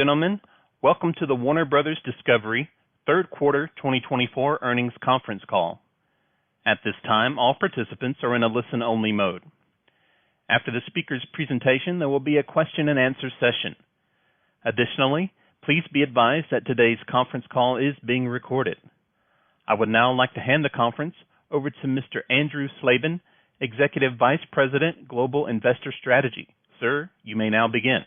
Gentlemen, welcome to the Warner Brothers Discovery third quarter 2024 earnings conference call. At this time, all participants are in a listen-only mode. After the speaker's presentation, there will be a question-and-answer session. Additionally, please be advised that today's conference call is being recorded. I would now like to hand the conference over to Mr. Andrew Slavin, Executive Vice President, Global Investor Strategy. Sir, you may now begin.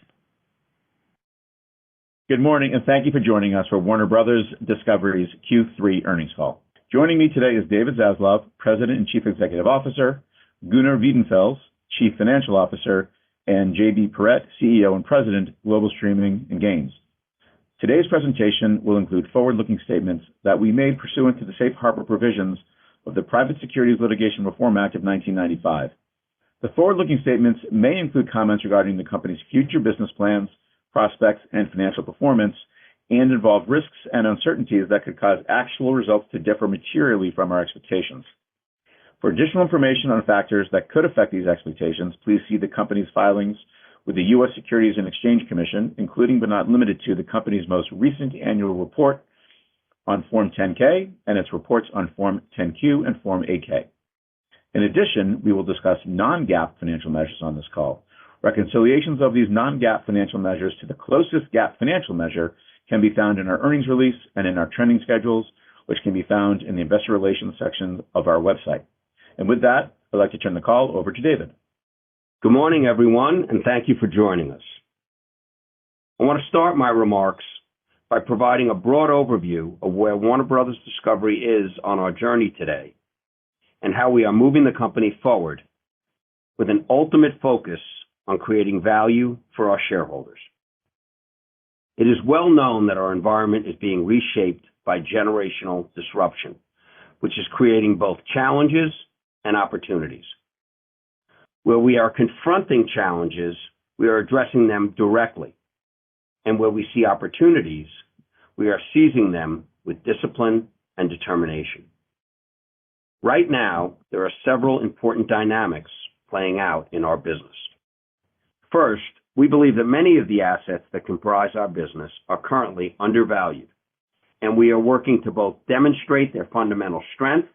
Good morning, and thank you for joining us for Warner Brothers Discovery's Q3 earnings call. Joining me today is David Zaslav, President and Chief Executive Officer, Gunnar Wiedenfels, Chief Financial Officer, and JB Perrette, CEO and President, Global Streaming and Games. Today's presentation will include forward-looking statements that we made pursuant to the safe harbor provisions of the Private Securities Litigation Reform Act of 1995. The forward-looking statements may include comments regarding the company's future business plans, prospects, and financial performance, and involve risks and uncertainties that could cause actual results to differ materially from our expectations. For additional information on factors that could affect these expectations, please see the company's filings with the U.S. Securities and Exchange Commission, including but not limited to the company's most recent annual report on Form 10-K and its reports on Form 10-Q and Form 8-K. In addition, we will discuss non-GAAP financial measures on this call. Reconciliations of these non-GAAP financial measures to the closest GAAP financial measure can be found in our earnings release and in our trending schedules, which can be found in the Investor Relations section of our website. And with that, I'd like to turn the call over to David. Good morning, everyone, and thank you for joining us. I want to start my remarks by providing a broad overview of where Warner Brothers Discovery is on our journey today and how we are moving the company forward with an ultimate focus on creating value for our shareholders. It is well known that our environment is being reshaped by generational disruption, which is creating both challenges and opportunities. Where we are confronting challenges, we are addressing them directly. And where we see opportunities, we are seizing them with discipline and determination. Right now, there are several important dynamics playing out in our business. First, we believe that many of the assets that comprise our business are currently undervalued, and we are working to both demonstrate their fundamental strength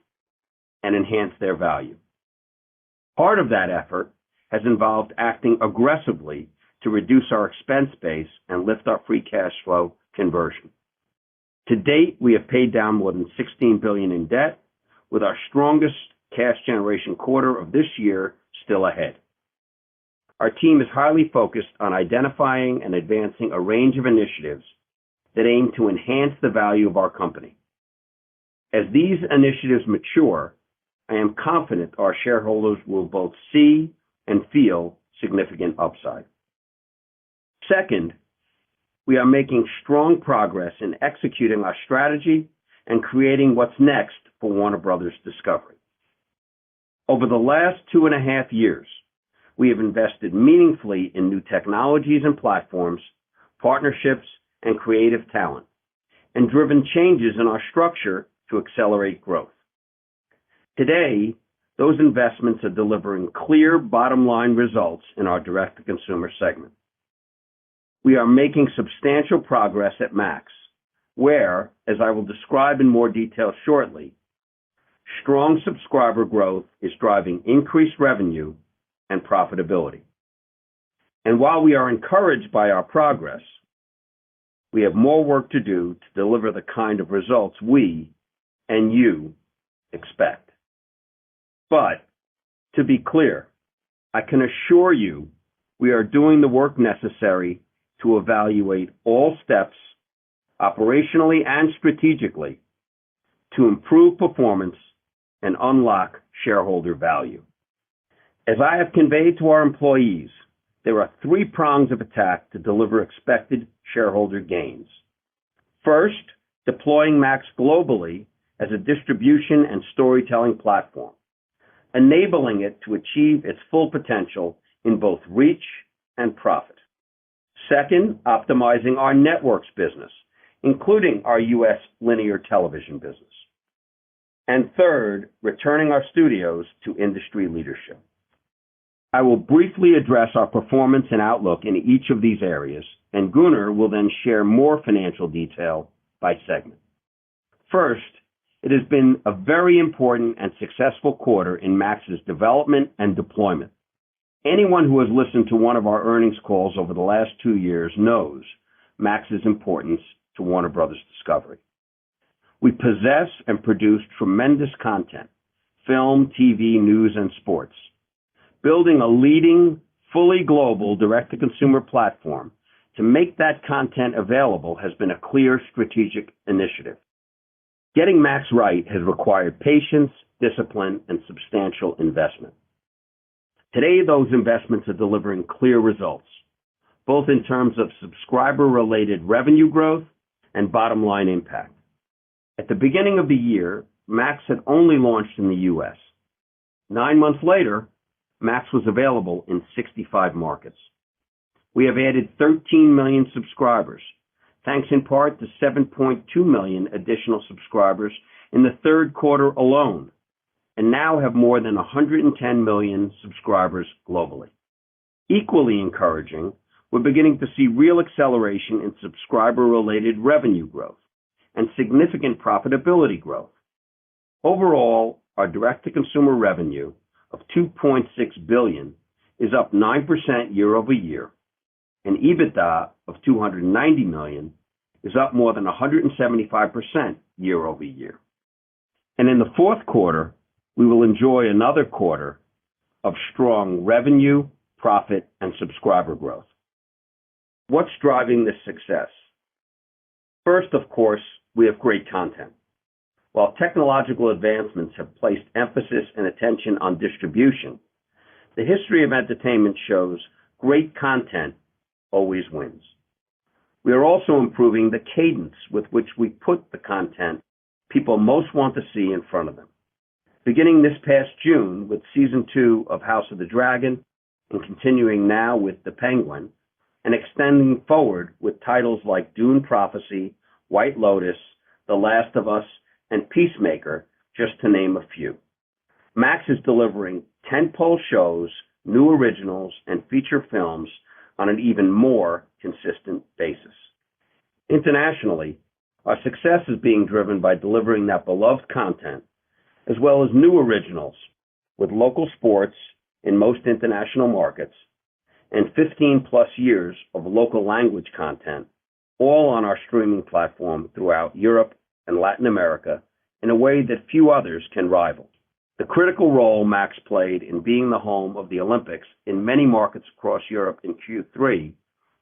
and enhance their value. Part of that effort has involved acting aggressively to reduce our expense base and lift our free cash flow conversion. To date, we have paid down more than $16 billion in debt, with our strongest cash generation quarter of this year still ahead. Our team is highly focused on identifying and advancing a range of initiatives that aim to enhance the value of our company. As these initiatives mature, I am confident our shareholders will both see and feel significant upside. Second, we are making strong progress in executing our strategy and creating what's next for Warner Brothers Discovery. Over the last 2.5 years, we have invested meaningfully in new technologies and platforms, partnerships, and creative talent, and driven changes in our structure to accelerate growth. Today, those investments are delivering clear bottom-line results in our direct-to-consumer segment. We are making substantial progress at Max, where, as I will describe in more detail shortly, strong subscriber growth is driving increased revenue and profitability. And while we are encouraged by our progress, we have more work to do to deliver the kind of results we and you expect. But, to be clear, I can assure you we are doing the work necessary to evaluate all steps, operationally and strategically, to improve performance and unlock shareholder value. As I have conveyed to our employees, there are 3 prongs of attack to deliver expected shareholder gains. First, deploying Max globally as a distribution and storytelling platform, enabling it to achieve its full potential in both reach and profit. Second, optimizing our networks business, including our U.S. linear television business. And third, returning our studios to industry leadership. I will briefly address our performance and outlook in each of these areas, and Gunnar will then share more financial detail by segment. First, it has been a very important and successful quarter in Max's development and deployment. Anyone who has listened to one of our earnings calls over the last 2 years knows Max's importance to Warner Brothers Discovery. We possess and produce tremendous content, film, TV, news, and sports. Building a leading, fully global direct-to-consumer platform to make that content available has been a clear strategic initiative. Getting Max right has required patience, discipline, and substantial investment. Today, those investments are delivering clear results, both in terms of subscriber-related revenue growth and bottom-line impact. At the beginning of the year, Max had only launched in the U.S. 9 months later, Max was available in 65 markets. We have added 13 million subscribers, thanks in part to 7.2 million additional subscribers in the third quarter alone, and now have more than 110 million subscribers globally. Equally encouraging, we're beginning to see real acceleration in subscriber-related revenue growth and significant profitability growth. Overall, our direct-to-consumer revenue of $2.6 billion is up 9% year over year, and EBITDA of $290 million is up more than 175% year over year. And in the fourth quarter, we will enjoy another quarter of strong revenue, profit, and subscriber growth. What's driving this success? First, of course, we have great content. While technological advancements have placed emphasis and attention on distribution, the history of entertainment shows great content always wins. We are also improving the cadence with which we put the content people most want to see in front of them. Beginning this past June with Season 2 of House of the Dragon, and continuing now with The Penguin, and extending forward with titles like Dune Prophecy, White Lotus, The Last of Us, and Peacemaker, just to name a few. Max is delivering tentpole shows, new originals, and feature films on an even more consistent basis. Internationally, our success is being driven by delivering that beloved content, as well as new originals with local sports in most international markets, and 15-plus years of local language content, all on our streaming platform throughout Europe and Latin America in a way that few others can rival. The critical role Max played in being the home of the Olympics in many markets across Europe in Q3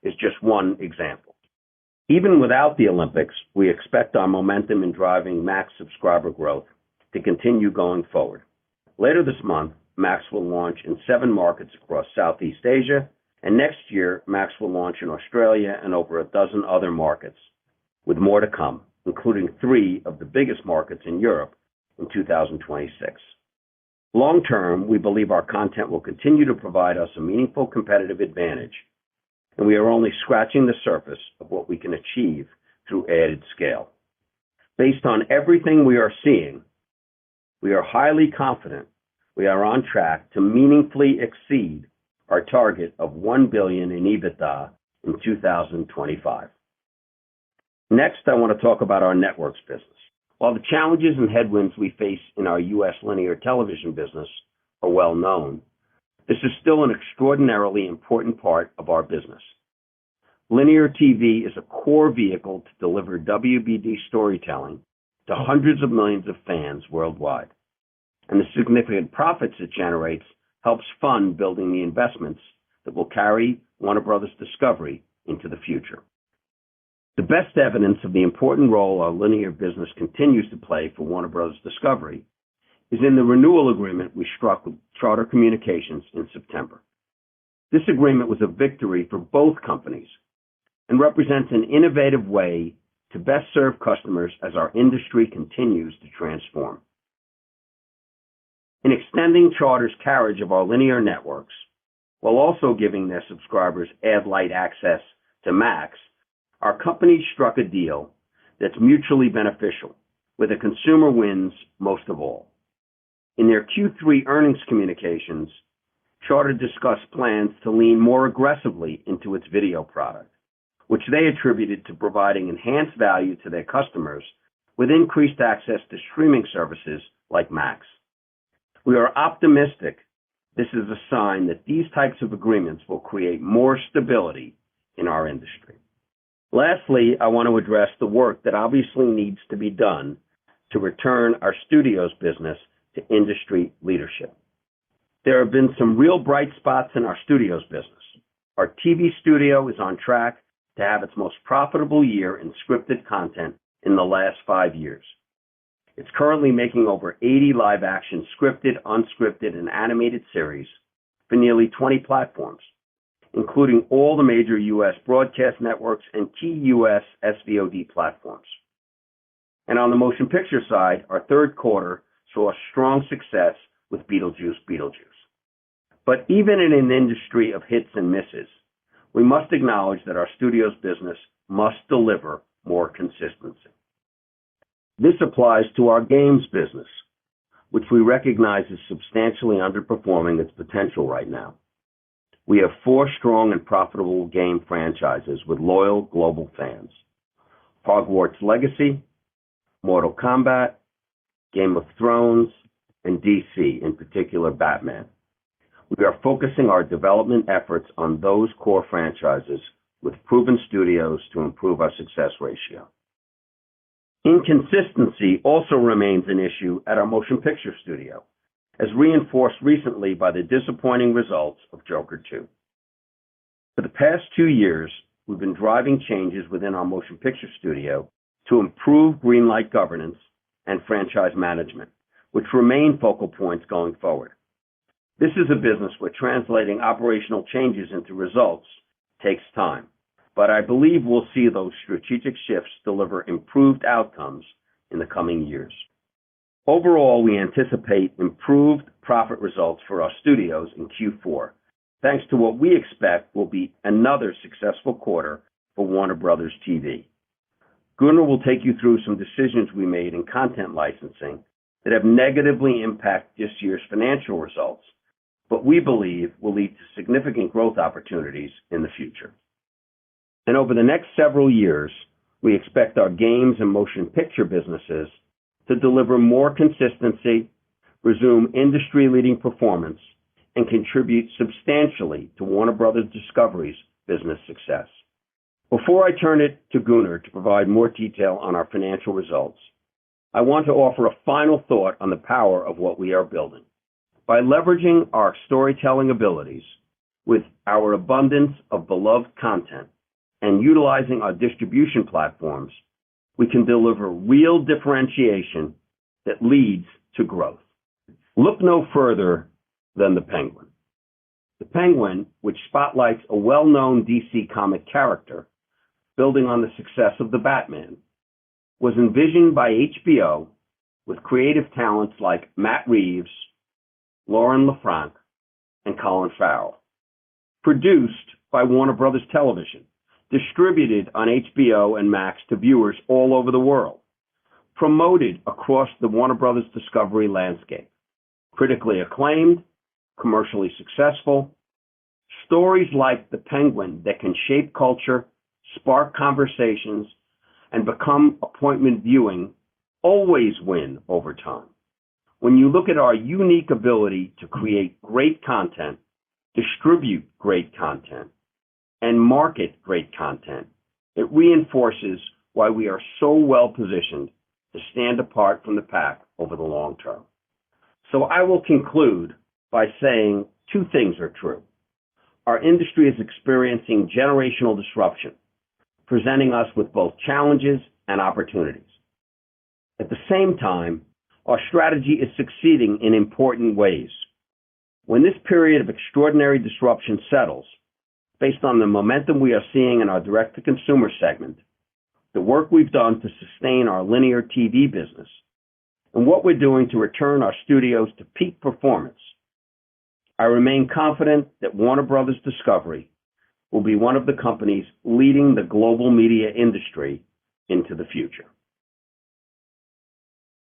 is just one example. Even without the Olympics, we expect our momentum in driving Max subscriber growth to continue going forward. Later this month, Max will launch in 7 markets across Southeast Asia, and next year, Max will launch in Australia and over a dozen other markets, with more to come, including 3 of the biggest markets in Europe in 2026. Long term, we believe our content will continue to provide us a meaningful competitive advantage, and we are only scratching the surface of what we can achieve through added scale. Based on everything we are seeing, we are highly confident we are on track to meaningfully exceed our target of $1 billion in EBITDA in 2025. Next, I want to talk about our networks business. While the challenges and headwinds we face in our U.S. linear television business are well known, this is still an extraordinarily important part of our business. Linear TV is a core vehicle to deliver WBD storytelling to hundreds of millions of fans worldwide, and the significant profits it generates helps fund building the investments that will carry Warner Brothers Discovery into the future. The best evidence of the important role our linear business continues to play for Warner Brothers Discovery is in the renewal agreement we struck with Charter Communications in September. This agreement was a victory for both companies and represents an innovative way to best serve customers as our industry continues to transform. In extending Charter's carriage of our linear networks, while also giving their subscribers ad-light access to Max, our company struck a deal that's mutually beneficial, where the consumer wins most of all. In their Q3 earnings communications, Charter discussed plans to lean more aggressively into its video product, which they attributed to providing enhanced value to their customers with increased access to streaming services like Max. We are optimistic this is a sign that these types of agreements will create more stability in our industry. Lastly, I want to address the work that obviously needs to be done to return our studios business to industry leadership. There have been some real bright spots in our studios business. Our TV studio is on track to have its most profitable year in scripted content in the last 5 years. It's currently making over 80 live-action scripted, unscripted, and animated series for nearly 20 platforms, including all the major U.S. broadcast networks and key U.S. SVOD platforms. And on the motion picture side, our third quarter saw strong success with Beetlejuice. But even in an industry of hits and misses, we must acknowledge that our studios business must deliver more consistency. This applies to our games business, which we recognize is substantially underperforming its potential right now. We have 4 strong and profitable game franchises with loyal global fans: Hogwarts Legacy, Mortal Kombat, Game of Thrones, and DC, in particular Batman. We are focusing our development efforts on those core franchises with proven studios to improve our success ratio. Inconsistency also remains an issue at our motion picture studio, as reinforced recently by the disappointing results of Joker 2. For the past 2 years, we've been driving changes within our motion picture studio to improve greenlight governance and franchise management, which remain focal points going forward. This is a business where translating operational changes into results takes time, but I believe we'll see those strategic shifts deliver improved outcomes in the coming years. Overall, we anticipate improved profit results for our studios in Q4, thanks to what we expect will be another successful quarter for Warner Brothers TV. Gunnar will take you through some decisions we made in content licensing that have negatively impacted this year's financial results, but we believe will lead to significant growth opportunities in the future. And over the next several years, we expect our games and motion picture businesses to deliver more consistency, resume industry-leading performance, and contribute substantially to Warner Brothers Discovery's business success. Before I turn it to Gunnar to provide more detail on our financial results, I want to offer a final thought on the power of what we are building. By leveraging our storytelling abilities with our abundance of beloved content and utilizing our distribution platforms, we can deliver real differentiation that leads to growth. Look no further than The Penguin. The Penguin, which spotlights a well-known DC comic character, building on the success of the Batman, was envisioned by HBO with creative talents like Matt Reeves, Lauren LaFranc, and Colin Farrell. Produced by Warner Brothers Television, distributed on HBO and Max to viewers all over the world, promoted across the Warner Brothers Discovery landscape, critically acclaimed, commercially successful, stories like The Penguin that can shape culture, spark conversations, and become appointment viewing always win over time. When you look at our unique ability to create great content, distribute great content, and market great content, it reinforces why we are so well positioned to stand apart from the pack over the long term. So I will conclude by saying 2 things are true. Our industry is experiencing generational disruption, presenting us with both challenges and opportunities. At the same time, our strategy is succeeding in important ways. When this period of extraordinary disruption settles, based on the momentum we are seeing in our direct-to-consumer segment, the work we've done to sustain our linear TV business, and what we're doing to return our studios to peak performance, I remain confident that Warner Brothers Discovery will be one of the companies leading the global media industry into the future.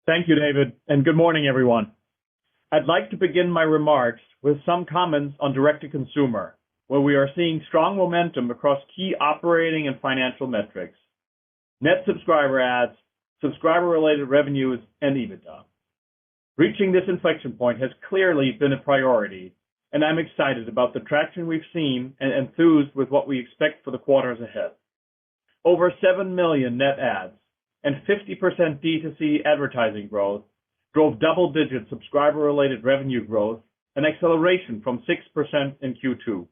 Thank you, David, and good morning, everyone. I'd like to begin my remarks with some comments on direct-to-consumer, where we are seeing strong momentum across key operating and financial metrics: net subscriber adds, subscriber-related revenues, and EBITDA. Reaching this inflection point has clearly been a priority, and I'm excited about the traction we've seen and enthused with what we expect for the quarters ahead. Over 7 million net adds and 50% D2C advertising growth drove double-digit subscriber-related revenue growth, an acceleration from 6% in Q2,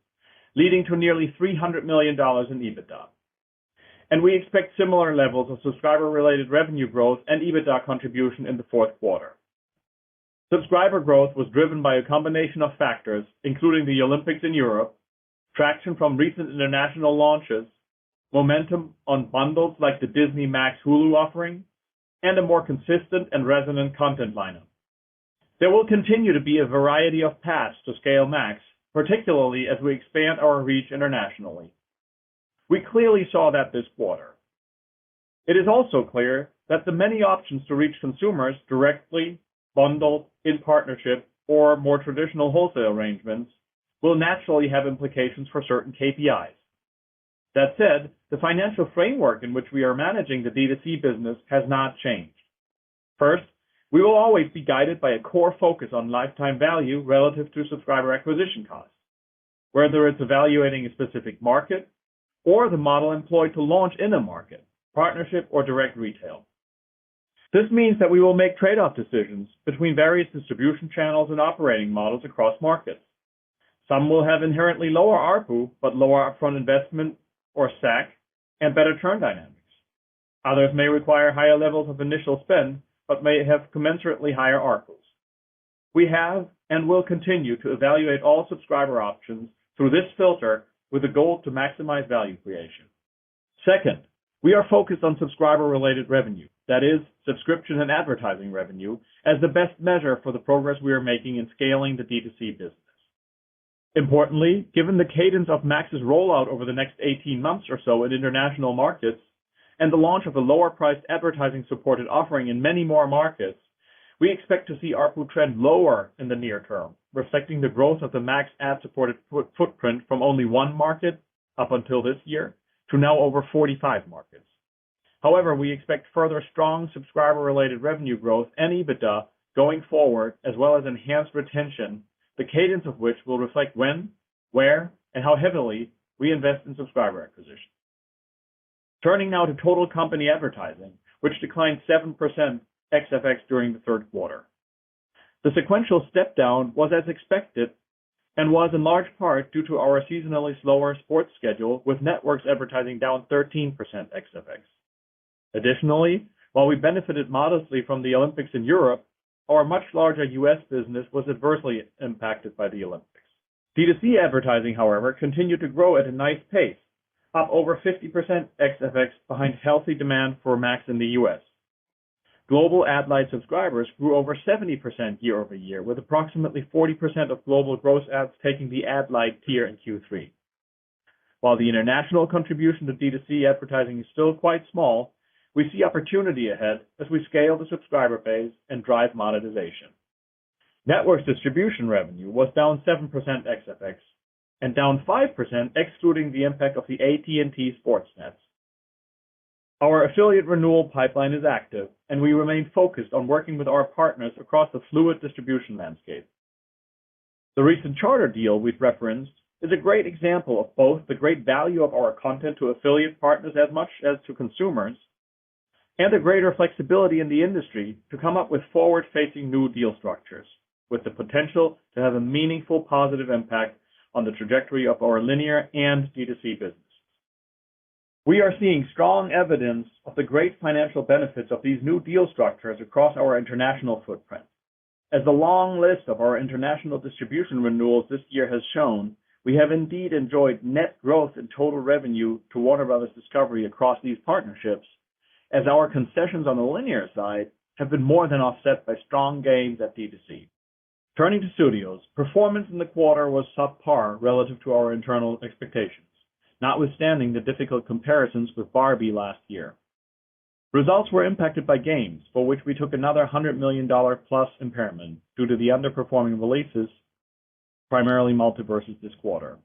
leading to nearly $300 million in EBITDA. And we expect similar levels of subscriber-related revenue growth and EBITDA contribution in the fourth quarter. Subscriber growth was driven by a combination of factors, including the Olympics in Europe, traction from recent international launches, momentum on bundles like the Disney Max Hulu offering, and a more consistent and resonant content lineup. There will continue to be a variety of paths to scale Max, particularly as we expand our reach internationally. We clearly saw that this quarter. It is also clear that the many options to reach consumers directly, bundled, in partnership, or more traditional wholesale arrangements will naturally have implications for certain KPIs. That said, the financial framework in which we are managing the D2C business has not changed. First, we will always be guided by a core focus on lifetime value relative to subscriber acquisition costs, whether it's evaluating a specific market or the model employed to launch in a market, partnership, or direct retail. This means that we will make trade-off decisions between various distribution channels and operating models across markets. Some will have inherently lower ARPU, but lower upfront investment or SAC, and better churn dynamics. Others may require higher levels of initial spend, but may have commensurately higher ARPUs. We have and will continue to evaluate all subscriber options through this filter with a goal to maximize value creation. Second, we are focused on subscriber-related revenue, that is, subscription and advertising revenue, as the best measure for the progress we are making in scaling the D2C business. Importantly, given the cadence of Max's rollout over the next 18 months or so in international markets, and the launch of a lower-priced advertising-supported offering in many more markets, we expect to see ARPU trend lower in the near term, reflecting the growth of the Max ad-supported footprint from only one market up until this year to now over 45 markets. However, we expect further strong subscriber-related revenue growth and EBITDA going forward, as well as enhanced retention, the cadence of which will reflect when, where, and how heavily we invest in subscriber acquisition. Turning now to total company advertising, which declined 7% ex-FX during the third quarter. The sequential step down was as expected and was in large part due to our seasonally slower sports schedule, with networks advertising down 13% ex-FX. Additionally, while we benefited modestly from the Olympics in Europe, our much larger U.S. business was adversely impacted by the Olympics. D2C advertising, however, continued to grow at a nice pace, up over 50% ex-FX behind healthy demand for Max in the U.S. Global ad-light subscribers grew over 70% year over year, with approximately 40% of global gross ads taking the ad-light tier in Q3. While the international contribution to D2C advertising is still quite small, we see opportunity ahead as we scale the subscriber base and drive monetization. Networks distribution revenue was down 7% ex-FX and down 5% excluding the impact of the AT&T sports nets. Our affiliate renewal pipeline is active, and we remain focused on working with our partners across the fluid distribution landscape. The recent Charter deal we've referenced is a great example of both the great value of our content to affiliate partners as much as to consumers, and the greater flexibility in the industry to come up with forward-facing new deal structures, with the potential to have a meaningful positive impact on the trajectory of our linear and D2C business. We are seeing strong evidence of the great financial benefits of these new deal structures across our international footprint. As the long list of our international distribution renewals this year has shown, we have indeed enjoyed net growth in total revenue to Warner Bros. Discovery across these partnerships, as our concessions on the linear side have been more than offset by strong gains at D2C. Turning to studios, performance in the quarter was subpar relative to our internal expectations, notwithstanding the difficult comparisons with Barbie last year. Results were impacted by games, for which we took another $100 million plus impairment due to the underperforming releases, primarily Multiverses this quarter,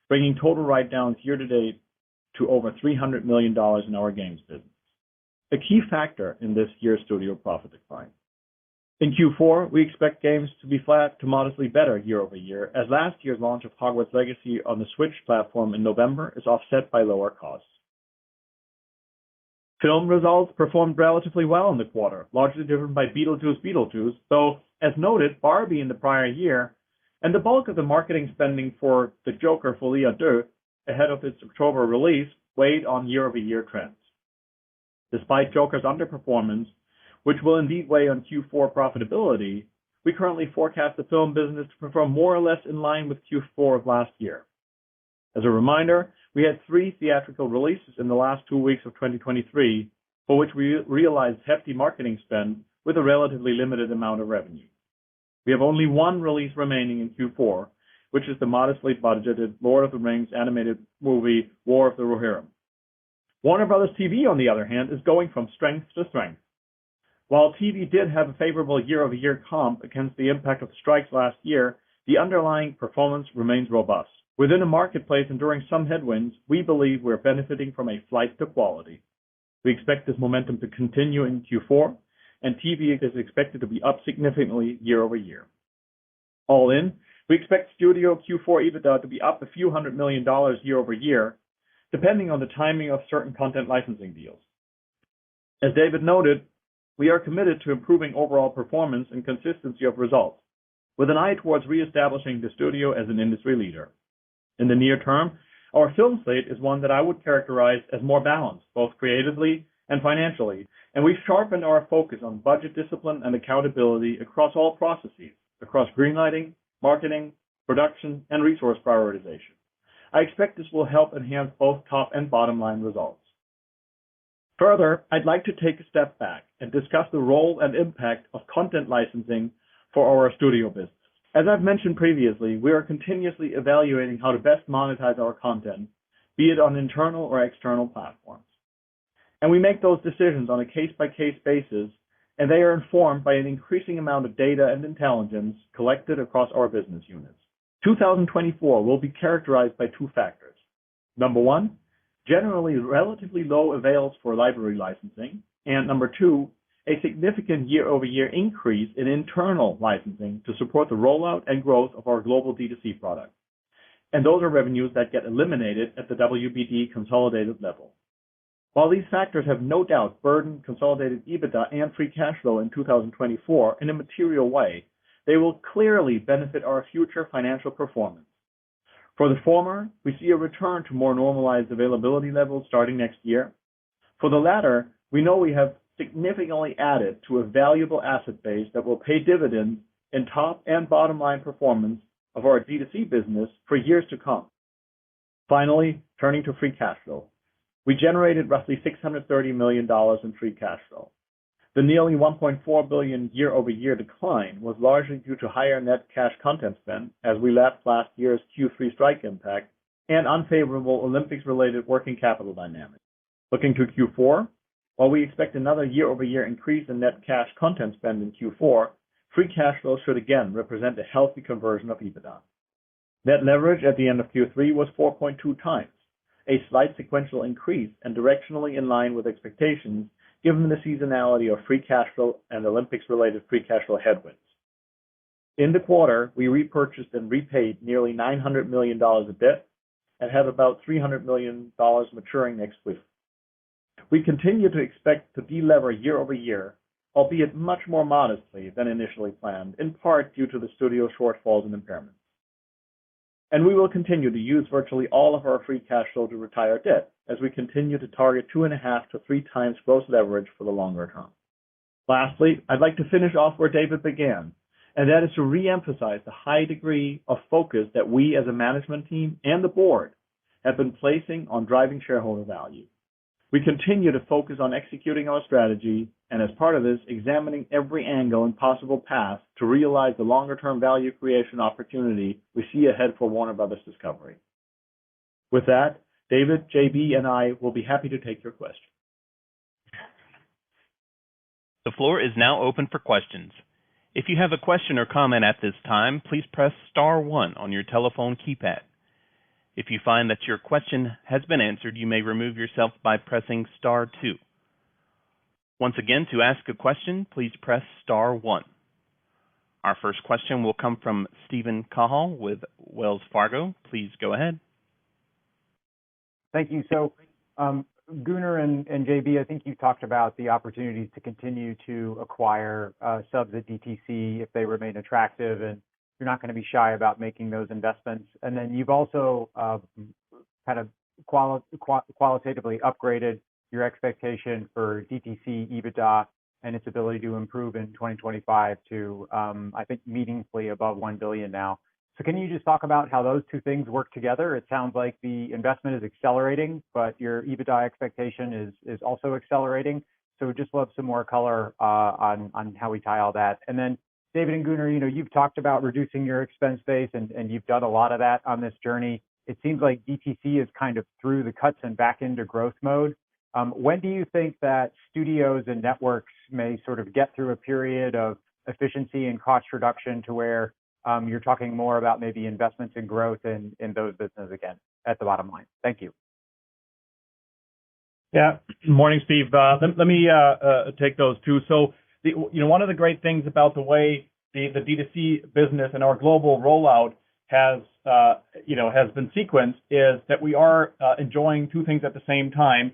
bringing total write-downs year-to-date to over $300 million in our games business, a key factor in this year's studio profit decline. In Q4, we expect games to be flat to modestly better year-over-year, as last year's launch of Hogwarts Legacy on the Switch platform in November is offset by lower costs. Film results performed relatively well in the quarter, largely driven by Beetlejuice, though, as noted, Barbie in the prior year, and the bulk of the marketing spending for The Joker Folie à Deux ahead of its October release weighed on year-over-year trends. Despite Joker's underperformance, which will indeed weigh on Q4 profitability, we currently forecast the film business to perform more or less in line with Q4 of last year. As a reminder, we had 3 theatrical releases in the last 2 weeks of 2023, for which we realized hefty marketing spend with a relatively limited amount of revenue. We have only 1 release remaining in Q4, which is the modestly budgeted Lord of the Rings animated movie War of the Rohirrim. Warner Bros. TV, on the other hand, is going from strength to strength. While TV did have a favorable year-over-year comp against the impact of the strikes last year, the underlying performance remains robust. Within a marketplace enduring some headwinds, we believe we're benefiting from a flight to quality. We expect this momentum to continue in Q4, and TV is expected to be up significantly year-over-year. All in, we expect Studio Q4 EBITDA to be up a few $100 million year-over-year, depending on the timing of certain content licensing deals. As David noted, we are committed to improving overall performance and consistency of results, with an eye towards reestablishing the studio as an industry leader. In the near term, our film slate is one that I would characterize as more balanced, both creatively and financially, and we've sharpened our focus on budget discipline and accountability across all processes, across greenlighting, marketing, production, and resource prioritization. I expect this will help enhance both top and bottom line results. Further, I'd like to take a step back and discuss the role and impact of content licensing for our studio business. As I've mentioned previously, we are continuously evaluating how to best monetize our content, be it on internal or external platforms. And we make those decisions on a case-by-case basis, and they are informed by an increasing amount of data and intelligence collected across our business units. 2024 will be characterized by 2 factors. Number 1, generally relatively low avails for library licensing, and number 2, a significant year-over-year increase in internal licensing to support the rollout and growth of our global D2C product. And those are revenues that get eliminated at the WBD consolidated level. While these factors have no doubt burdened consolidated EBITDA and free cash flow in 2024 in a material way, they will clearly benefit our future financial performance. For the former, we see a return to more normalized availability levels starting next year. For the latter, we know we have significantly added to a valuable asset base that will pay dividends in top and bottom line performance of our D2C business for years to come. Finally, turning to free cash flow. We generated roughly $630 million in free cash flow. The nearly $1.4 billion year-over-year decline was largely due to higher net cash content spend as we lapped last year's Q3 strike impact and unfavorable Olympics-related working capital dynamics. Looking to Q4, while we expect another year-over-year increase in net cash content spend in Q4, free cash flow should again represent a healthy conversion of EBITDA. Net leverage at the end of Q3 was 4.2 times, a slight sequential increase and directionally in line with expectations given the seasonality of free cash flow and Olympics-related free cash flow headwinds. In the quarter, we repurchased and repaid nearly $900 million of debt and have about $300 million maturing next week. We continue to expect to delever year-over-year, albeit much more modestly than initially planned, in part due to the studio shortfalls and impairments. And we will continue to use virtually all of our free cash flow to retire debt as we continue to target 2.5 to 3 times gross leverage for the longer term. Lastly, I'd like to finish off where David began, and that is to re-emphasize the high degree of focus that we as a management team and the board have been placing on driving shareholder value. We continue to focus on executing our strategy and, as part of this, examining every angle and possible path to realize the longer-term value creation opportunity we see ahead for Warner Bros. Discovery. With that, David, JB, and I will be happy to take your questions. The floor is now open for questions. If you have a question or comment at this time, please press star 1 on your telephone keypad. If you find that your question has been answered, you may remove yourself by pressing star 2. Once again, to ask a question, please press star 1. Our first question will come from Steven Cahall with Wells Fargo. Please go ahead. Thank you. So, Gunnar and JB, I think you talked about the opportunities to continue to acquire subs at DTC if they remain attractive, and you're not going to be shy about making those investments. And then you've also kind of qualitatively upgraded your expectation for DTC EBITDA and its ability to improve in 2025 to, I think, meaningfully above $1 billion now. So can you just talk about how those two things work together? It sounds like the investment is accelerating, but your EBITDA expectation is also accelerating. So we'd just love some more color on how we tie all that. And then David and Gunnar, you've talked about reducing your expense base, and you've done a lot of that on this journey. It seems like DTC is kind of through the cuts and back into growth mode. When do you think that studios and networks may sort of get through a period of efficiency and cost reduction to where you're talking more about maybe investments in growth in those businesses again at the bottom line? Thank you. Yeah. Morning, Steve. Let me take those two. So, one of the great things about the way the D2C business and our global rollout has been sequenced is that we are enjoying two things at the same time.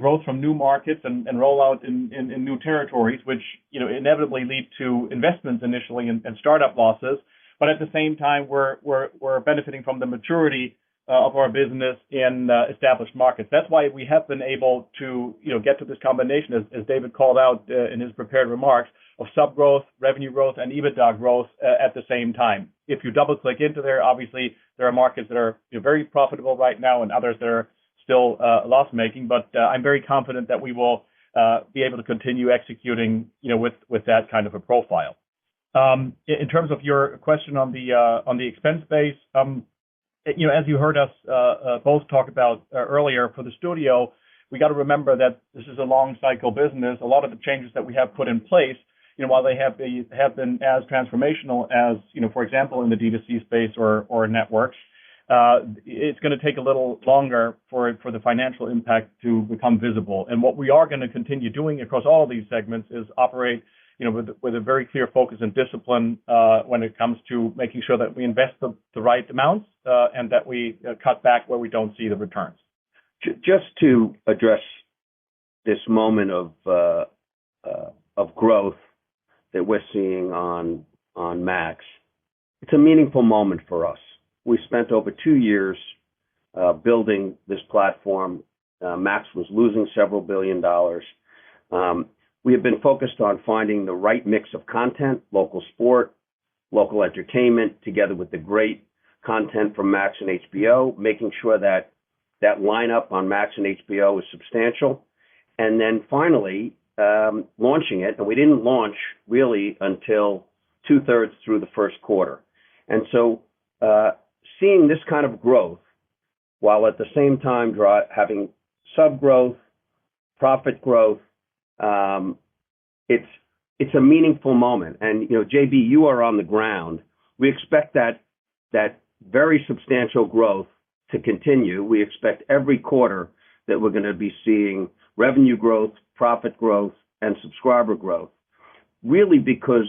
Growth from new markets and rollout in new territories, which inevitably lead to investments initially and startup losses. But at the same time, we're benefiting from the maturity of our business in established markets. That's why we have been able to get to this combination, as David called out in his prepared remarks, of sub growth, revenue growth, and EBITDA growth at the same time. If you double click into there, obviously there are markets that are very profitable right now and others that are still loss making. But I'm very confident that we will be able to continue executing with that kind of a profile. In terms of your question on the expense base, as you heard us both talk about earlier, for the studio, we got to remember that this is a long cycle business. A lot of the changes that we have put in place, while they have been as transformational as, for example, in the D2C space or networks, it's going to take a little longer for the financial impact to become visible. And what we are going to continue doing across all of these segments is operate with a very clear focus and discipline when it comes to making sure that we invest the right amounts and that we cut back where we don't see the returns. Just to address this moment of growth that we're seeing on Max, it's a meaningful moment for us. We spent over 2 years building this platform. Max was losing several $billion. We have been focused on finding the right mix of content, local sport, local entertainment, together with the great content from Max and HBO, making sure that lineup on Max and HBO is substantial. And then finally, launching it. And we didn't launch really until 2/3 through the first quarter. And so seeing this kind of growth, while at the same time having sub growth, profit growth, it's a meaningful moment. And JB, you are on the ground. We expect that very substantial growth to continue. We expect every quarter that we're going to be seeing revenue growth, profit growth, and subscriber growth, really because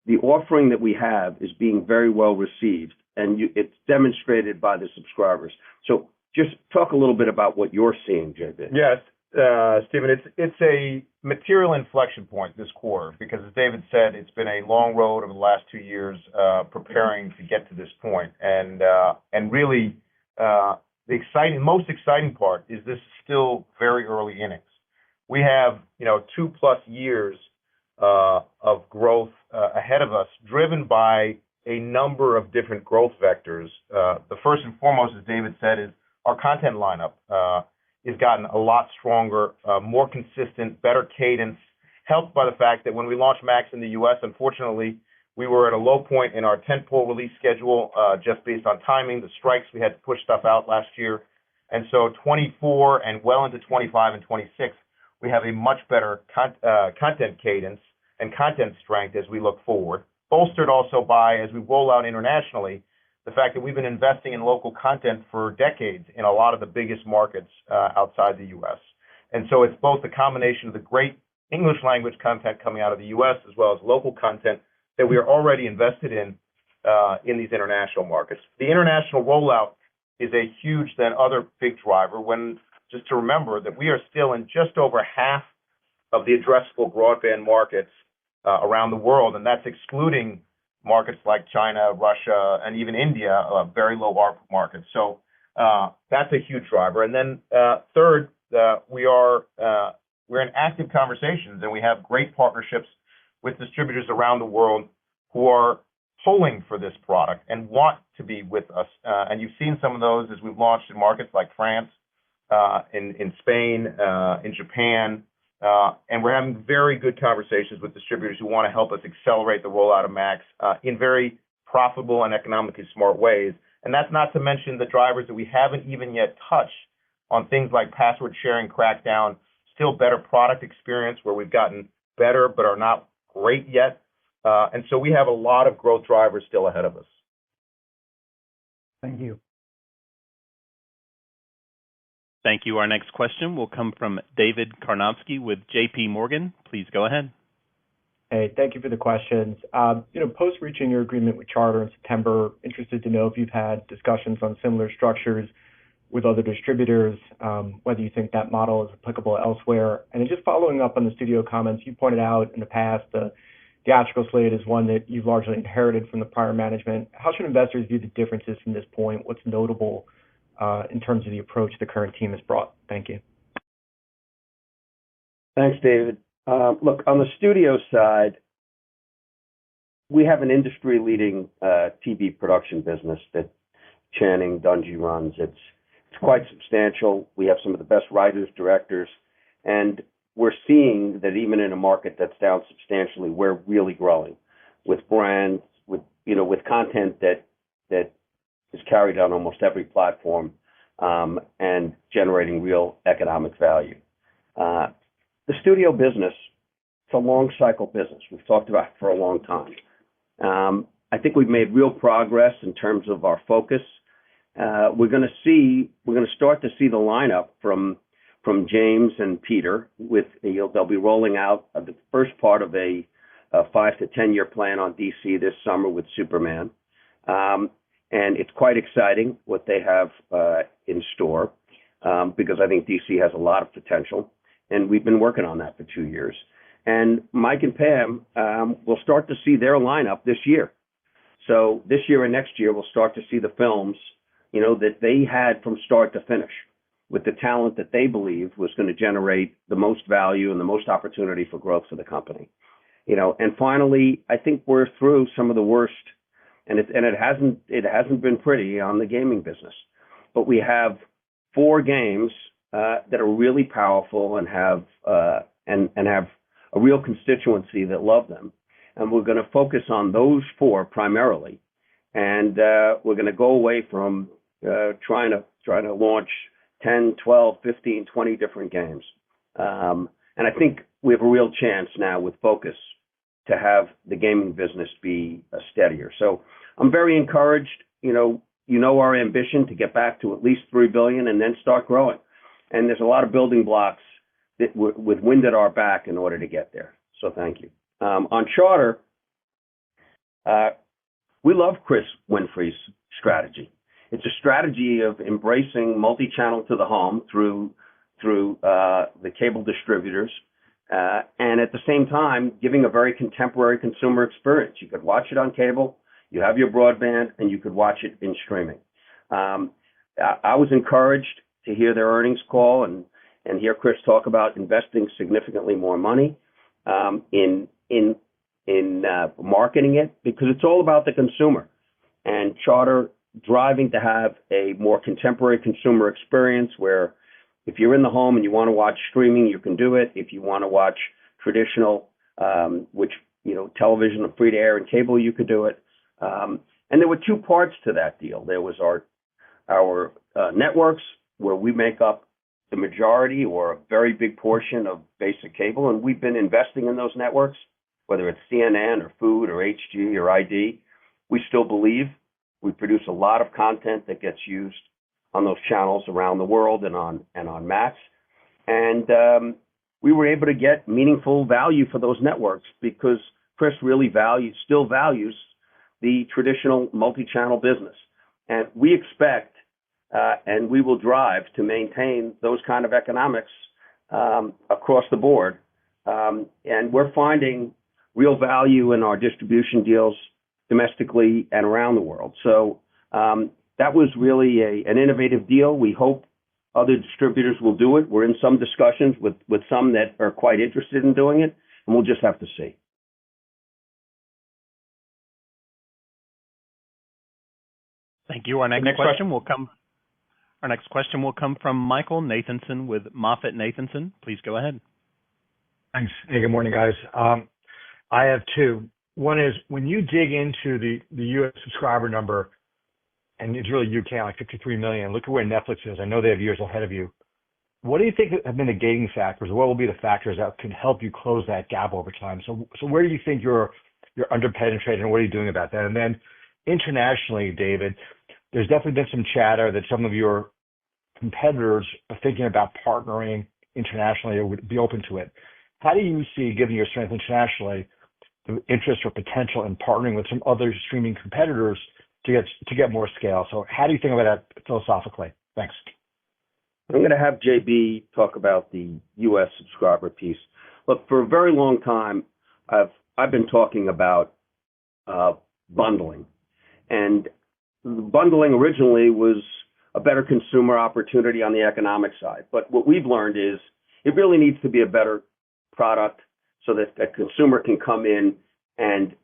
the offering that we have is being very well received, and it's demonstrated by the subscribers. So just talk a little bit about what you're seeing, JB. Yes, Stephen, it's a material inflection point this quarter because, as David said, it's been a long road over the last 2 years preparing to get to this point. And really, the most exciting part is this is still very early innings. We have 2+ years of growth ahead of us, driven by a number of different growth vectors. The first and foremost, as David said, is our content lineup has gotten a lot stronger, more consistent, better cadence, helped by the fact that when we launched Max in the U.S., unfortunately, we were at a low point in our tentpole release schedule just based on timing. The strikes, we had to push stuff out last year. And so 24 and well into 25 and 26, we have a much better content cadence and content strength as we look forward, bolstered also by, as we roll out internationally, the fact that we've been investing in local content for decades in a lot of the biggest markets outside the U.S. And so it's both the combination of the great English language content coming out of the U.S. as well as local content that we are already invested in these international markets. The international rollout is a huge, then, other big driver when, just to remember that we are still in just over half of the addressable broadband markets around the world, and that's excluding markets like China, Russia, and even India, very low ARPU markets. So that's a huge driver. And then third, we're in active conversations, and we have great partnerships with distributors around the world who are pulling for this product and want to be with us. And you've seen some of those as we've launched in markets like France, in Spain, in Japan, and we're having very good conversations with distributors who want to help us accelerate the rollout of Max in very profitable and economically smart ways. And that's not to mention the drivers that we haven't even yet touched on things like password sharing crackdown, still better product experience where we've gotten better but are not great yet. And so we have a lot of growth drivers still ahead of us. Thank you. Thank you. Our next question will come from David Karnovsky with JP Morgan. Please go ahead. Hey, thank you for the questions. Post reaching your agreement with Charter in September, interested to know if you've had discussions on similar structures with other distributors, whether you think that model is applicable elsewhere. And then just following up on the studio comments, you pointed out in the past the theatrical slate is one that you've largely inherited from the prior management. How should investors view the differences from this point? What's notable in terms of the approach the current team has brought? Thank you. Thanks, David. Look, on the studio side, we have an industry-leading TV production business that Channing Dungey runs. It's quite substantial. We have some of the best writers, directors, and we're seeing that even in a market that's down substantially, we're really growing with brands, with content that is carried on almost every platform and generating real economic value. The studio business, it's a long cycle business. We've talked about it for a long time. I think we've made real progress in terms of our focus. We're going to start to see the lineup from James and Peter. They'll be rolling out the first part of a 5 to 10 year plan on DC this summer with Superman. And it's quite exciting what they have in store because I think DC has a lot of potential. And we've been working on that for 2 years. And Mike and Pam will start to see their lineup this year. So this year and next year, we'll start to see the films, that they had from start to finish with the talent that they believe was going to generate the most value and the most opportunity for growth for the company. And finally, I think we're through some of the worst, and it hasn't been pretty on the gaming business. But we have 4 games that are really powerful and have a real constituency that love them. And we're going to focus on those 4 primarily. And we're going to go away from trying to launch 10, 12, 15, 20 different games. And I think we have a real chance now with focus to have the gaming business be steadier. So I'm very encouraged. Our ambition to get back to at least $3 billion and then start growing. And there's a lot of building blocks that with wind at our back in order to get there. So thank you. On Charter, we love Chris Winfrey's strategy. It's a strategy of embracing multi-channel to the home through the cable distributors, and at the same time giving a very contemporary consumer experience. You could watch it on cable, you have your broadband, and you could watch it in streaming. I was encouraged to hear their earnings call and hear Chris talk about investing significantly more money in marketing it, because it's all about the consumer, and Charter driving to have a more contemporary consumer experience where if you're in the home and you want to watch streaming, you can do it. If you want to watch traditional, television, free to air and cable, you could do it. And there were 2 parts to that deal. There was our networks, where we make up the majority or a very big portion of basic cable, and we've been investing in those networks, whether it's CNN or Food or HG or ID. We still believe we produce a lot of content that gets used on those channels around the world and on Max. And we were able to get meaningful value for those networks because Chris really still values the traditional multi-channel business. And we expect and we will drive to maintain those kind of economics across the board. And we're finding real value in our distribution deals domestically and around the world. So that was really an innovative deal. We hope other distributors will do it. We're in some discussions with some that are quite interested in doing it, and we'll just have to see. Thank you. Our next question will come from Michael Nathanson with MoffettNathanson. Please go ahead. Thanks. Hey, good morning, guys. I have two. One is when you dig into the U.S. subscriber number, and it's really UK, like 53 million. Look at where Netflix is. I know they have years ahead of you. What do you think have been the gating factors? What will be the factors that can help you close that gap over time? So where do you think you're underpenetrated, and what are you doing about that? And then internationally, David, there's definitely been some chatter that some of your competitors are thinking about partnering internationally or would be open to it. How do you see, given your strength internationally, the interest or potential in partnering with some other streaming competitors to get more scale? So how do you think about that philosophically? Thanks. I'm going to have JB talk about the U.S. subscriber piece. Look, for a very long time, I've been talking about bundling. And bundling originally was a better consumer opportunity on the economic side. But what we've learned is it really needs to be a better product so that a consumer can come in and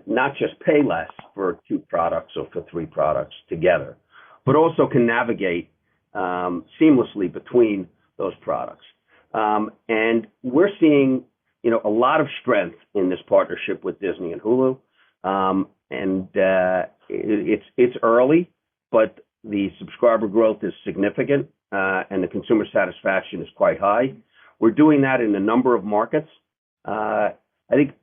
not just pay less for 2 products or for 3 products together, but also can navigate seamlessly between those products. And we're seeing, a lot of strength in this partnership with Disney and Hulu. It's early, but the subscriber growth is significant, and the consumer satisfaction is quite high. We're doing that in a number of markets. I think,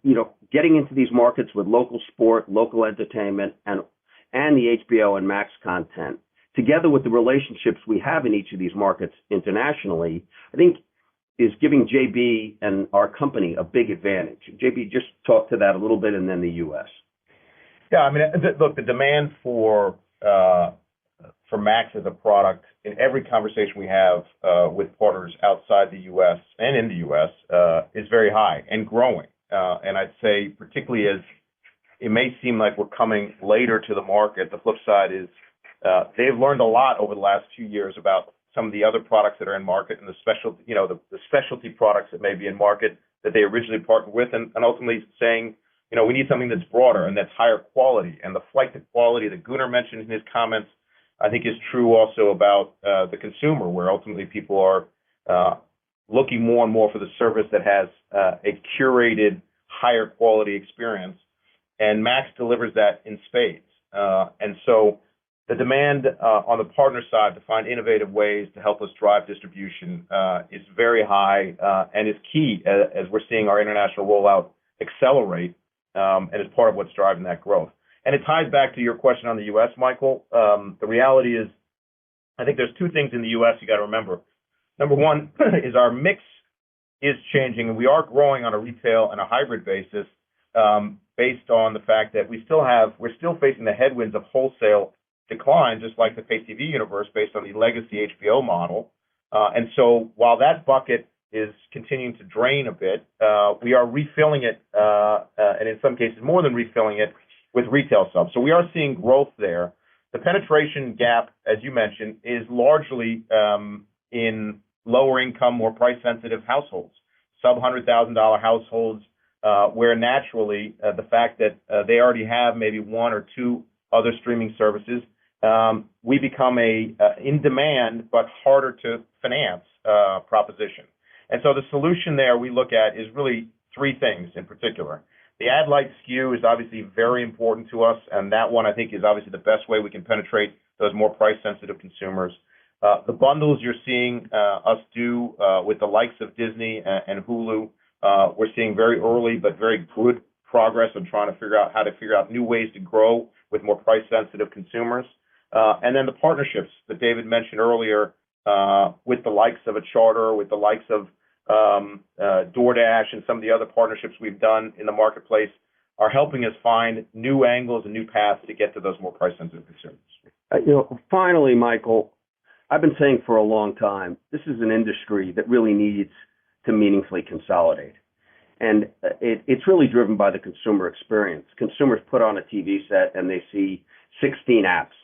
getting into these markets with local sport, local entertainment, and the HBO and Max content, together with the relationships we have in each of these markets internationally, I think is giving JB and our company a big advantage. JB, just talk to that a little bit, and then the U.S. Yeah, I mean, look, the demand for Max as a product in every conversation we have with partners outside the U.S. and in the U.S. Is very high and growing. And I'd say, particularly as it may seem like we're coming later to the market, the flip side is they've learned a lot over the last 2 years about some of the other products that are in market and the specialty products that may be in market that they originally partnered with, and ultimately saying, we need something that's broader and that's higher quality. And the flight to quality that Gunnar mentioned in his comments, I think is true also about the consumer, where ultimately people are looking more and more for the service that has a curated, higher quality experience. And Max delivers that in spades. And so the demand on the partner side to find innovative ways to help us drive distribution is very high and is key as we're seeing our international rollout accelerate, and is part of what's driving that growth. And it ties back to your question on the U.S., Michael. The reality is, I think there's 2 things in the U.S. you got to remember. Number one is our mix is changing, and we are growing on a retail and a hybrid basis, based on the fact that we're still facing the headwinds of wholesale decline, just like the pay TV universe, based on the legacy HBO model. And so while that bucket is continuing to drain a bit, we are refilling it, and in some cases more than refilling it, with retail subs. So we are seeing growth there. The penetration gap, as you mentioned, is largely in lower income, more price sensitive households, sub $100,000 households, where naturally the fact that they already have maybe 1 or 2 other streaming services, we become a in demand but harder to finance proposition. And so the solution there we look at is really 3 things in particular. The ad light SKU is obviously very important to us, and that one I think is obviously the best way we can penetrate those more price sensitive consumers. The bundles you're seeing us do with the likes of Disney and Hulu, we're seeing very early but very good progress on trying to figure out new ways to grow with more price-sensitive consumers. And then the partnerships that David mentioned earlier with the likes of a Charter, with the likes of DoorDash and some of the other partnerships we've done in the marketplace are helping us find new angles and new paths to get to those more price-sensitive consumers. Finally, Michael, I've been saying for a long time, this is an industry that really needs to meaningfully consolidate. And it's really driven by the consumer experience. Consumers put on a TV set and they see 16 apps.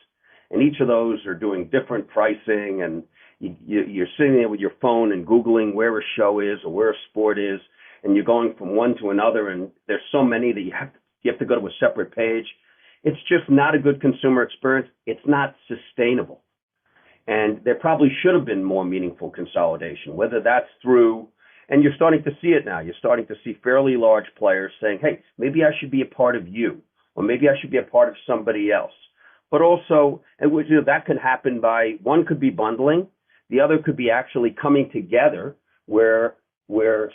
And each of those are doing different pricing, and you're sitting there with your phone and Googling where a show is or where a sport is, and you're going from one to another, and there's so many that you have to go to a separate page. It's just not a good consumer experience. It's not sustainable. And there probably should have been more meaningful consolidation, whether that's through, and you're starting to see it now. You're starting to see fairly large players saying, hey, maybe I should be a part of you, or maybe I should be a part of somebody else. But also, and that could happen by, one could be bundling, the other could be actually coming together where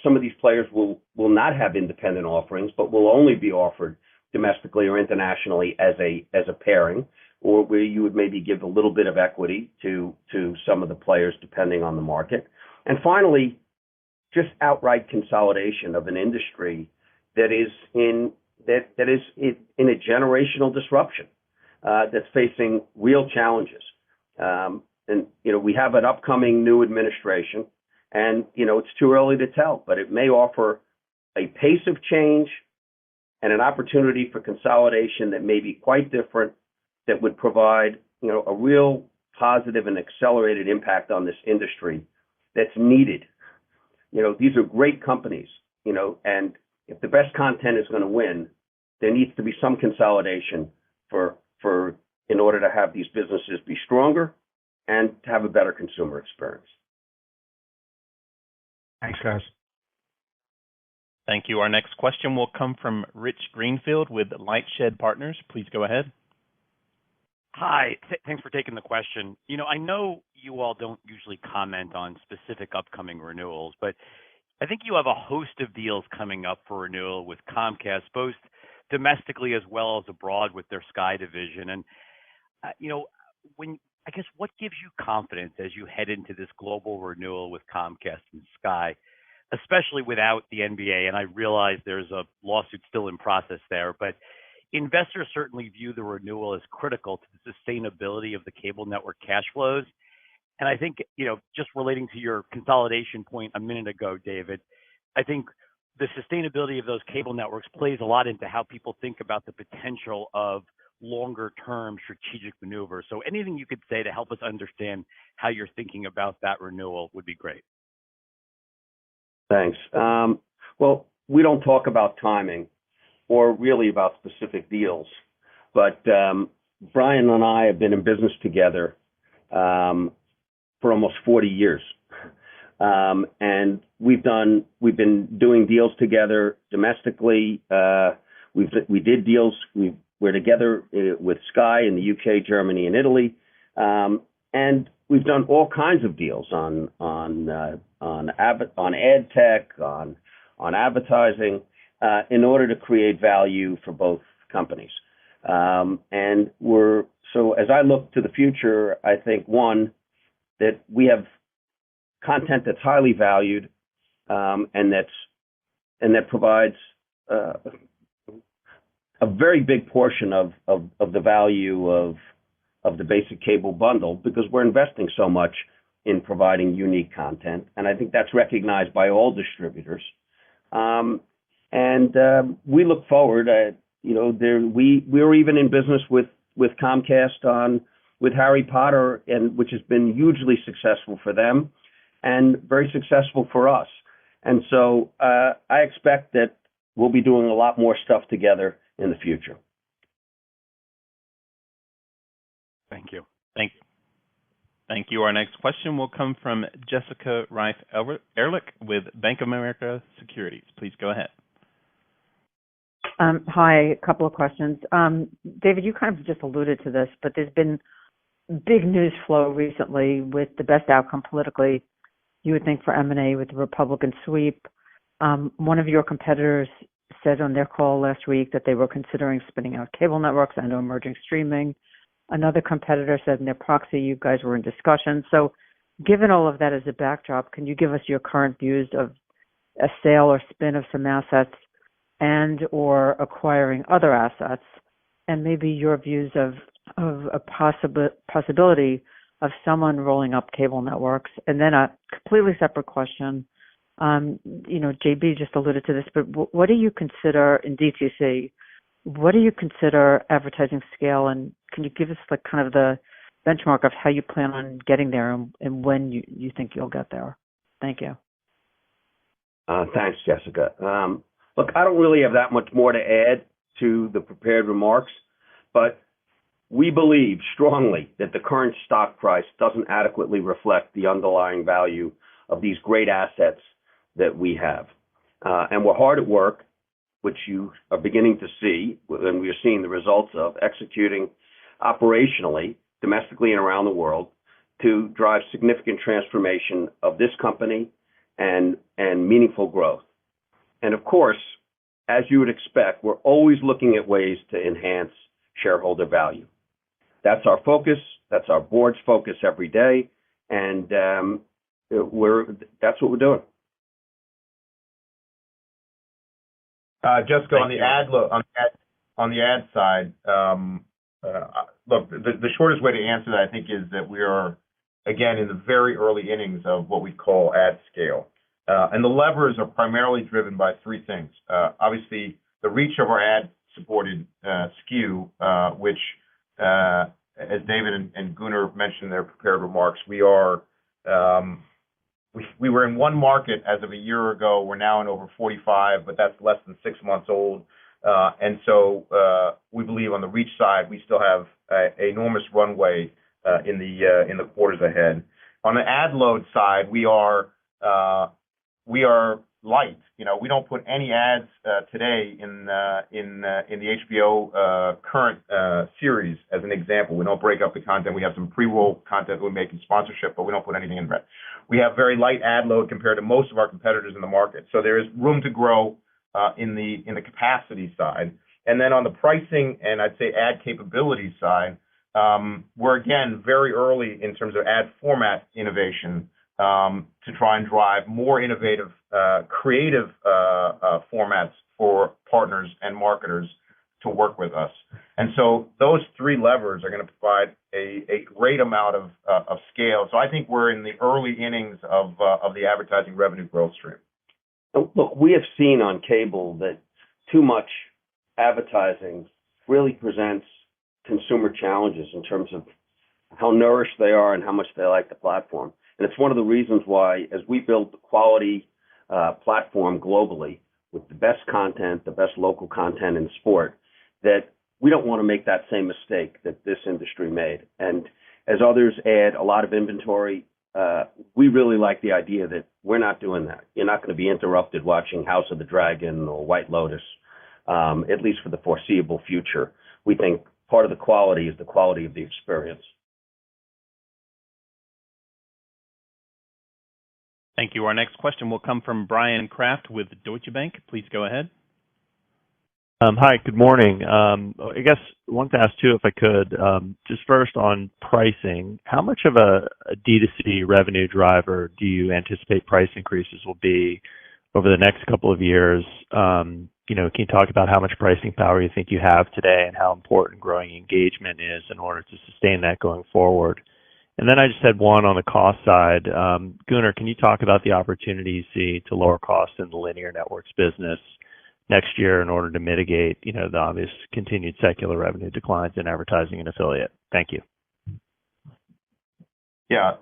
some of these players will not have independent offerings, but will only be offered domestically or internationally as a pairing, or where you would maybe give a little bit of equity to some of the players depending on the market. And finally, just outright consolidation of an industry that is in a generational disruption that's facing real challenges. And we have an upcoming new administration, and it's too early to tell, but it may offer a pace of change and an opportunity for consolidation that may be quite different, that would provide a real positive and accelerated impact on this industry that's needed. These are great companies, and if the best content is going to win, there needs to be some consolidation in order to have these businesses be stronger and to have a better consumer experience. Thanks, guys. Thank you. Our next question will come from Rich Greenfield with Lightshed Partners. Please go ahead. Hi. Thanks for taking the question. I know you all don't usually comment on specific upcoming renewals, but I think you have a host of deals coming up for renewal with Comcast, both domestically as well as abroad with their Sky division. And, what gives you confidence as you head into this global renewal with Comcast and Sky, especially without the NBA? And I realize there's a lawsuit still in process there, but investors certainly view the renewal as critical to the sustainability of the cable network cash flows. And I think, just relating to your consolidation point a minute ago, David, I think the sustainability of those cable networks plays a lot into how people think about the potential of longer-term strategic maneuvers. So anything you could say to help us understand how you're thinking about that renewal would be great. Thanks. Well, we don't talk about timing or really about specific deals, but Brian and I have been in business together for almost 40 years. And we've been doing deals together domestically. We did deals. We're together with Sky in the UK, Germany, and Italy, and we've done all kinds of deals on ad tech, on advertising, in order to create value for both companies. And so as I look to the future, I think one, that we have content that's highly valued, and that provides a very big portion of the value of the basic cable bundle, because we're investing so much in providing unique content, and I think that's recognized by all distributors. And we look forward. We're even in business with Comcast with Harry Potter, and which has been hugely successful for them and very successful for us. And so I expect that we'll be doing a lot more stuff together in the future. Thank you. Thank you. Our next question will come from Jessica Reif Ehrlich with Bank of America Securities. Please go ahead. Hi, a couple of questions. David, you kind of just alluded to this, but there's been big news flow recently with the best outcome politically, you would think, for M&A with the Republican sweep. One of your competitors said on their call last week that they were considering spinning out cable networks and emerging streaming. Another competitor said in their proxy you guys were in discussion. So given all of that as a backdrop, can you give us your current views of a sale or spin of some assets and or acquiring other assets, and maybe your views of a possibility of someone rolling up cable networks? And then a completely separate question. JB just alluded to this, but what do you consider in DTC? What do you consider advertising scale, and can you give us like kind of the benchmark of how you plan on getting there and when you think you'll get there? Thank you. Thanks, Jessica. Look, I don't really have that much more to add to the prepared remarks, but we believe strongly that the current stock price doesn't adequately reflect the underlying value of these great assets that we have. And we're hard at work, which you are beginning to see, and we are seeing the results of executing operationally, domestically and around the world, to drive significant transformation of this company and meaningful growth. And of course, as you would expect, we're always looking at ways to enhance shareholder value. That's our focus. That's our board's focus every day, and that's what we're doing. Jessica, on the ad side, look, the shortest way to answer that, I think, is that we are, again, in the very early innings of what we call ad scale. And the levers are primarily driven by three things. Obviously, the reach of our ad-supported SKU, which, as David and Gunnar mentioned in their prepared remarks, we were in one market as of a year ago. We're now in over 45, but that's less than 6 months old. And so we believe on the reach side, we still have an enormous runway in the quarters ahead. On the ad load side, we are light. We don't put any ads today in the HBO current series, as an example. We don't break up the content. We have some pre-roll content we make in sponsorship, but we don't put anything in red. We have very light ad load compared to most of our competitors in the market. So there is room to grow in the capacity side. And then on the pricing and I'd say ad capability side, we're again very early in terms of ad format innovation to try and drive more innovative, creative formats for partners and marketers to work with us. And so those three levers are going to provide a great amount of scale. So I think we're in the early innings of the advertising revenue growth stream. Look, we have seen on cable that too much advertising really presents consumer challenges in terms of how nourished they are and how much they like the platform. And it's one of the reasons why, as we build the quality platform globally with the best content, the best local content in sport, that we don't want to make that same mistake that this industry made. And as others add a lot of inventory, we really like the idea that we're not doing that. You're not going to be interrupted watching House of the Dragon or White Lotus, at least for the foreseeable future. We think part of the quality is the quality of the experience. Thank you. Our next question will come from Brian Kraft with Deutsche Bank. Please go ahead. Hi, good morning. I guess I wanted to ask too, if I could, just first on pricing, how much of a D2C revenue driver do you anticipate price increases will be over the next couple of years? Can you talk about how much pricing power you think you have today and how important growing engagement is in order to sustain that going forward? And then I just had one on the cost side. Gunnar, can you talk about the opportunity you see to lower costs in the linear networks business next year in order to mitigate, the obvious continued secular revenue declines in advertising and affiliate? Thank you. Yeah,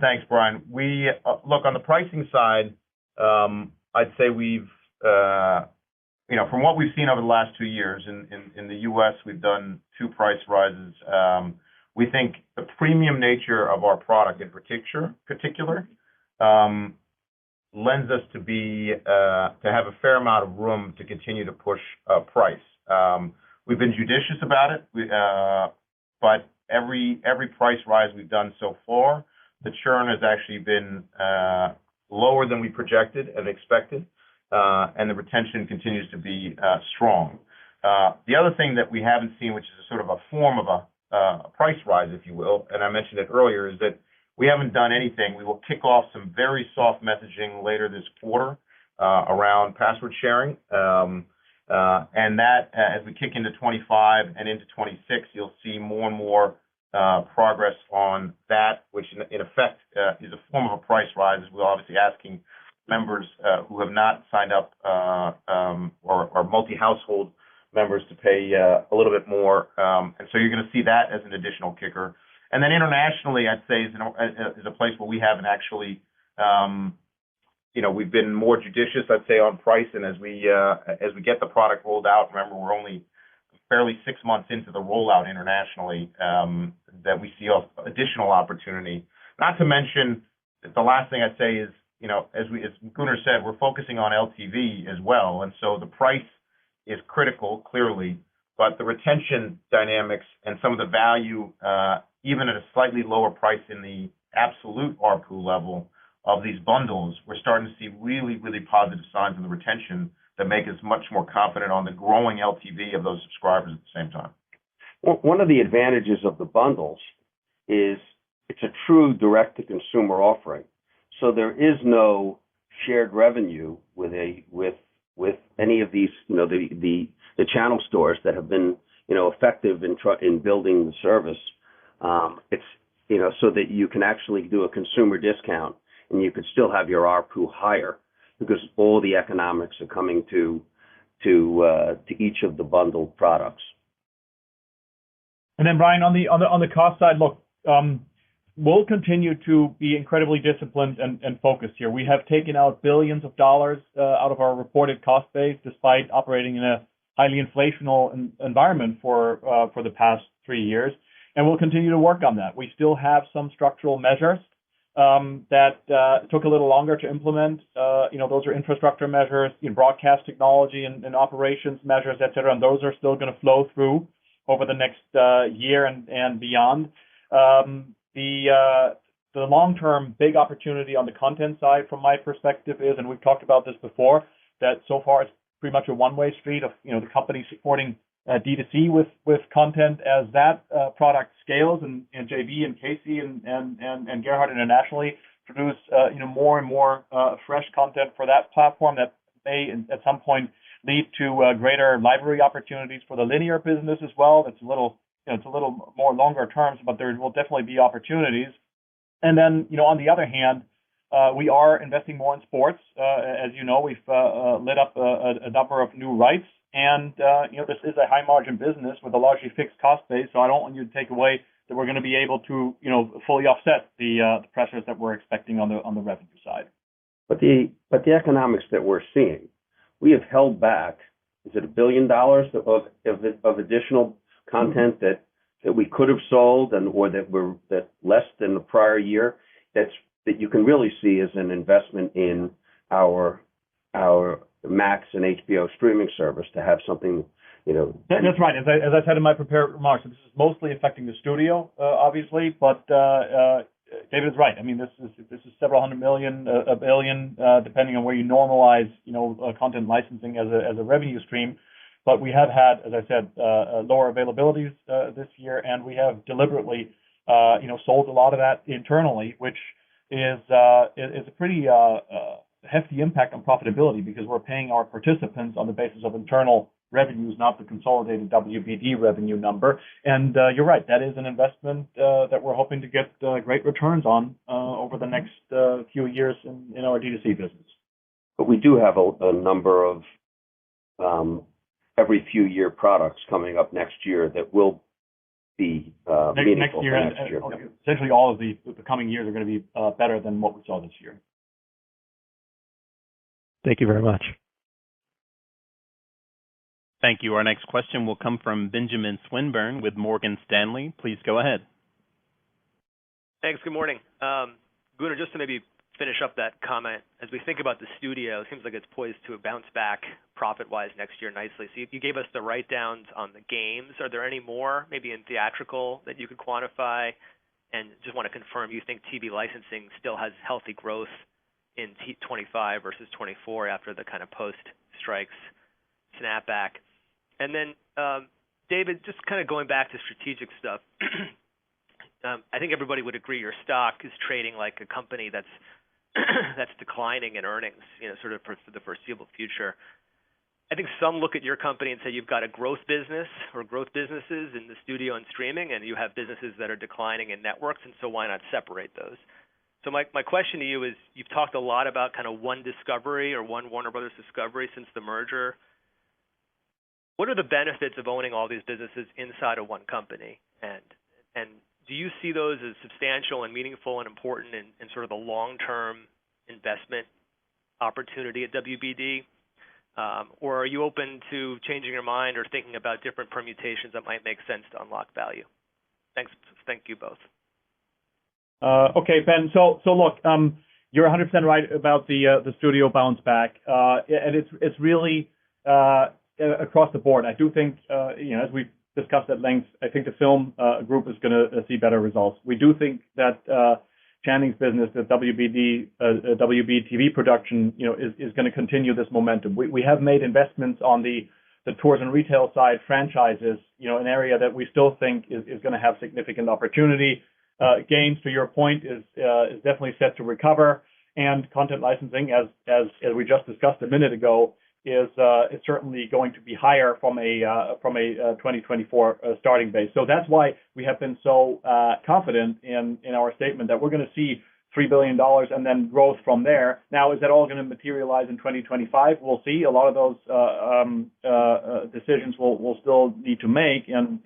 thanks, Brian. We look on the pricing side. I'd say we've, from what we've seen over the last 2 years in the U.S., we've done 2 price rises. We think the premium nature of our product in particular lends us to have a fair amount of room to continue to push price. We've been judicious about it, but every price rise we've done so far, the churn has actually been lower than we projected and expected, and the retention continues to be strong. The other thing that we haven't seen, which is sort of a form of a price rise, if you will, and I mentioned it earlier, is that we haven't done anything. We will kick off some very soft messaging later this quarter around password sharing. And that, as we kick into 25 and into 26, you'll see more and more progress on that, which in effect is a form of a price rise. We're obviously asking members who have not signed up or multi-household members to pay a little bit more. And so you're going to see that as an additional kicker. And then internationally, I'd say is a place where we haven't actually, we've been more judicious, I'd say, on price. And as we get the product rolled out, remember, we're only barely 6 months into the rollout internationally, that we see additional opportunity. Not to mention, the last thing I'd say is, as Gunnar said, we're focusing on LTV as well. And so the price is critical, clearly, but the retention dynamics and some of the value, even at a slightly lower price in the absolute ARPU level of these bundles, we're starting to see really, really positive signs in the retention that make us much more confident on the growing LTV of those subscribers at the same time. One of the advantages of the bundles is it's a true direct-to-consumer offering. So there is no shared revenue with any of these, the channel stores that have been, effective in building the service. It's, so that you can actually do a consumer discount and you could still have your ARPU higher because all the economics are coming to each of the bundled products. And then Brian, on the cost side, look, we'll continue to be incredibly disciplined and focused here. We have taken out billions of dollars out of our reported cost base, despite operating in a highly inflational environment for the past 3 years, and we'll continue to work on that. We still have some structural measures that took a little longer to implement. Those are infrastructure measures, broadcast technology and operations measures, et cetera, and those are still going to flow through over the next year and beyond. The long-term big opportunity on the content side, from my perspective, is, and we've talked about this before, that so far it's pretty much a one-way street of the company supporting D2C with content. As that product scales, and JB and Casey and Gerhard internationally produce more and more fresh content for that platform, that may at some point lead to greater library opportunities for the linear business as well. That's a little more longer terms, but there will definitely be opportunities. And then, on the other hand, we are investing more in sports. As you know, we've lit up a number of new rights, and this is a high margin business with a largely fixed cost base. So I don't want you to take away that we're going to be able to fully offset the pressures that we're expecting on the revenue side. But the economics that we're seeing, we have held back. Is it $1 billion of additional content that we could have sold or that less than the prior year? That you can really see as an investment in our Max and HBO streaming service to have something. That's right. As I said in my prepared remarks, this is mostly affecting the studio, obviously, but David is right. I mean, this is several $100 million, $1 billion, depending on where you normalize, content licensing as a revenue stream. But we have had, as I said, lower availabilities this year, and we have deliberately, sold a lot of that internally, which is a pretty hefty impact on profitability, because we're paying our participants on the basis of internal revenues, not the consolidated WBD revenue number. And you're right, that is an investment that we're hoping to get great returns on over the next few years in our D2C business. But we do have a number of every few year products coming up next year that will be meaningful next year. Essentially, all of the coming years are going to be better than what we saw this year. Thank you very much. Thank you. Our next question will come from Benjamin Swinburne with Morgan Stanley. Please go ahead. Thanks. Good morning. Gunnar, just to maybe finish up that comment. As we think about the studio, it seems like it's poised to bounce back profit-wise next year nicely. So you gave us the write-downs on the games. Are there any more, maybe in theatrical, that you could quantify? And just want to confirm, you think TV licensing still has healthy growth in 25 versus 24 after the kind of post-strikes snapback? And then, David, just kind of going back to strategic stuff, I think everybody would agree your stock is trading like a company that's that's declining in earnings, sort of for the foreseeable future. I think some look at your company and say you've got a growth business or growth businesses in the studio and streaming, and you have businesses that are declining in networks, and so why not separate those? So my question to you is, you've talked a lot about kind of one Discovery or one Warner Brothers Discovery since the merger. What are the benefits of owning all these businesses inside of one company? And do you see those as substantial and meaningful and important in sort of the long-term investment opportunity at WBD? Or are you open to changing your mind or thinking about different permutations that might make sense to unlock value? Thanks. Thank you both. Okay, Ben. So look, you're 100% right about the studio bounce back, and it's really across the board. I do think, as we discussed at length, I think the film group is going to see better results. We do think that Channing's business, the WBD TV production, is going to continue this momentum. We have made investments on the tours and retail side franchises, an area that we still think is going to have significant opportunity. Games, to your point, is definitely set to recover, and content licensing, as we just discussed a minute ago, is certainly going to be higher from a 2024 starting base. So that's why we have been so confident in our statement that we're going to see $3 billion and then growth from there. Now, is that all going to materialize in 2025? We'll see. A lot of those decisions we'll still need to make, and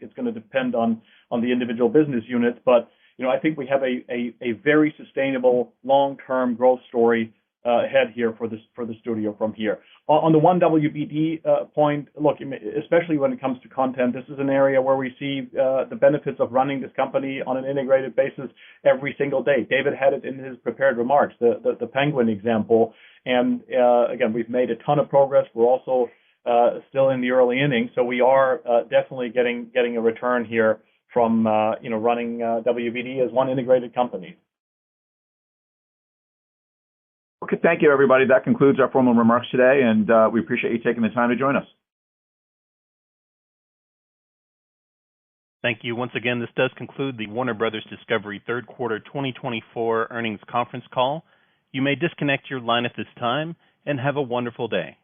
it's going to depend on the individual business units. But I think we have a very sustainable long-term growth story ahead here for the studio from here. On the one WBD point, look, especially when it comes to content, this is an area where we see the benefits of running this company on an integrated basis every single day. David had it in his prepared remarks, the Penguin example. And again, we've made a ton of progress. We're also still in the early innings, so we are definitely getting a return here from running WBD as one integrated company. Okay, thank you, everybody. That concludes our formal remarks today, and we appreciate you taking the time to join us. Thank you. Once again, this does conclude the Warner Brothers Discovery Third Quarter 2024 Earnings Conference Call. You may disconnect your line at this time, and have a wonderful day.